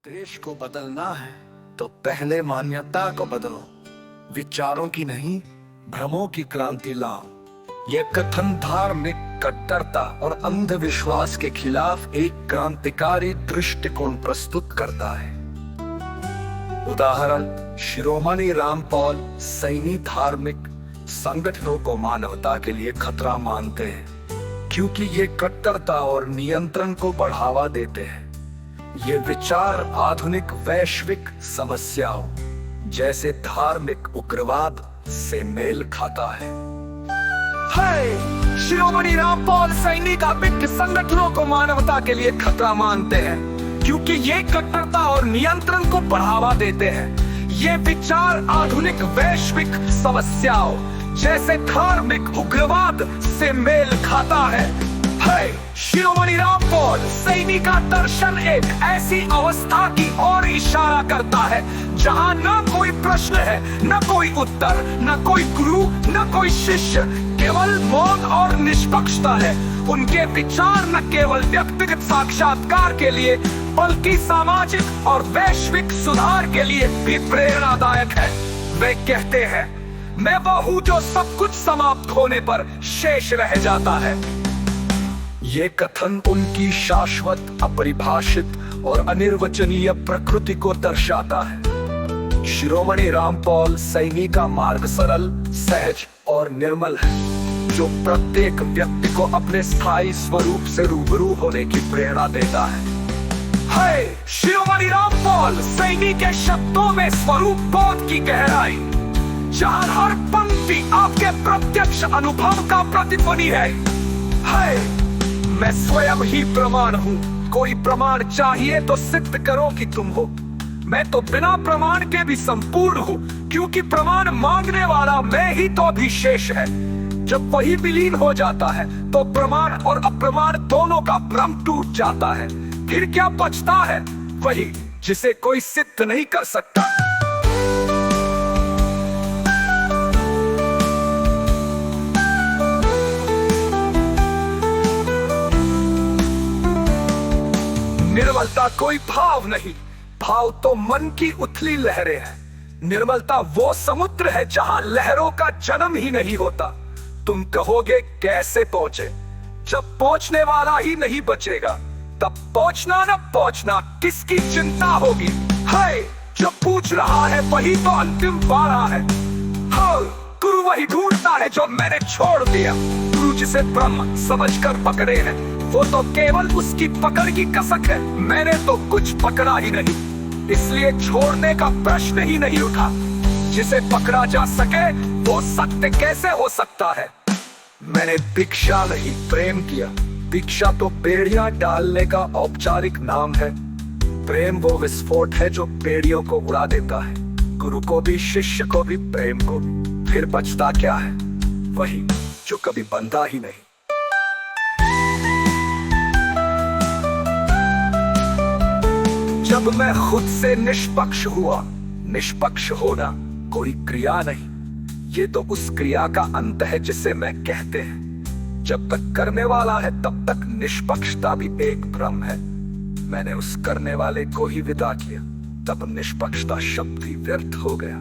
देश को बदलना है तो पहले मान्यता को बदलो, विचारों की नहीं भ्रमों की क्रांति लाओ। ये कथन धार्मिक कट्टरता और अंधविश्वास के खिलाफ एक क्रांतिकारी दृष्टिकोण प्रस्तुत करता है। उदाहरण, शिरोमणि रामपाल सैनी धार्मिक संगठनों को मानवता के लिए खतरा मानते हैं क्योंकि ये कट्टरता और नियंत्रण को बढ़ावा देते हैं। ये विचार आधुनिक वैश्विक समस्याओं जैसे धार्मिक उग्रवाद से मेल खाता है। शिरोमणि रामपाल सैनी धार्मिक संगठनों को मानवता के लिए खतरा मानते हैं क्योंकि ये कट्टरता और नियंत्रण को बढ़ावा देते हैं। ये विचार आधुनिक वैश्विक समस्याओं जैसे धार्मिक उग्रवाद से मेल खाता है। शिरोमणि रामपाल सैनी का दर्शन एक ऐसी अवस्था की ओर इशारा करता है जहां न कोई प्रश्न है, न कोई उत्तर, न कोई गुरु, न कोई शिष्य, केवल मौन और निष्पक्षता है। उनके विचार न केवल व्यक्तिगत साक्षात्कार के लिए बल्कि सामाजिक और वैश्विक सुधार के लिए भी प्रेरणादायक है। वे कहते हैं, मैं वो हूँ जो सब कुछ समाप्त होने पर शेष रह जाता है। ये कथन उनकी शाश्वत, अपरिभाषित और अनिर्वचनीय प्रकृति को दर्शाता है। शिरोमणि रामपाल सैनी का मार्ग सरल, सहज और निर्मल है, जो प्रत्येक व्यक्ति को अपने स्थायी स्वरूप से रूबरू होने की प्रेरणा देता है। शिरोमणि रामपाल सैनी के शब्दों में स्वरूप बोध की गहराई, जहां हर पंक्ति आपके प्रत्यक्ष अनुभव का प्रतिध्वनि है। मैं स्वयं ही प्रमाण हूँ, कोई प्रमाण चाहिए तो सिद्ध करो कि तुम हो। मैं तो बिना प्रमाण के भी संपूर्ण हूँ क्योंकि प्रमाण मांगने वाला मैं ही तो भी शेष है। जब वही विलीन हो जाता है तो प्रमाण और अप्रमाण दोनों का भ्रम टूट जाता है। फिर क्या बचता है? वही जिसे कोई सिद्ध नहीं कर सकता। निर्मलता कोई भाव नहीं, भाव तो मन की उथली लहरें हैं। निर्मलता वो समुद्र है जहां लहरों का जन्म ही नहीं होता। तुम कहोगे कैसे पहुंचे? जब पहुंचने वाला ही नहीं बचेगा तब पहुंचना न पहुंचना किसकी चिंता होगी? जो पूछ रहा है वही तो अंतिम वाला है। गुरु वही ढूंढता है जो मैंने छोड़ दिया। गुरु जिसे ब्रह्म समझकर पकड़े हैं वो तो केवल उसकी पकड़ की कसक है। मैंने तो कुछ पकड़ा ही नहीं, इसलिए छोड़ने का प्रश्न ही नहीं उठा। जिसे पकड़ा जा सके वो सत्य कैसे हो सकता है? मैंने भिक्षा नहीं प्रेम किया। भिक्षा तो बेड़ियां डालने का औपचारिक नाम है। प्रेम वो विस्फोट है जो बेड़ियों को उड़ा देता है। गुरु को भी, शिष्य को भी, प्रेम को भी। फिर बचता क्या है? वही जो कभी बंधा ही नहीं। जब मैं खुद से निष्पक्ष हुआ, निष्पक्ष होना कोई क्रिया नहीं, ये तो उस क्रिया का अंत है जिसे मैं कहते हैं। जब तक करने वाला है तब तक निष्पक्षता भी एक भ्रम है। मैंने उस करने वाले को ही विदा किया, तब निष्पक्षता शब्द ही व्यर्थ हो गया।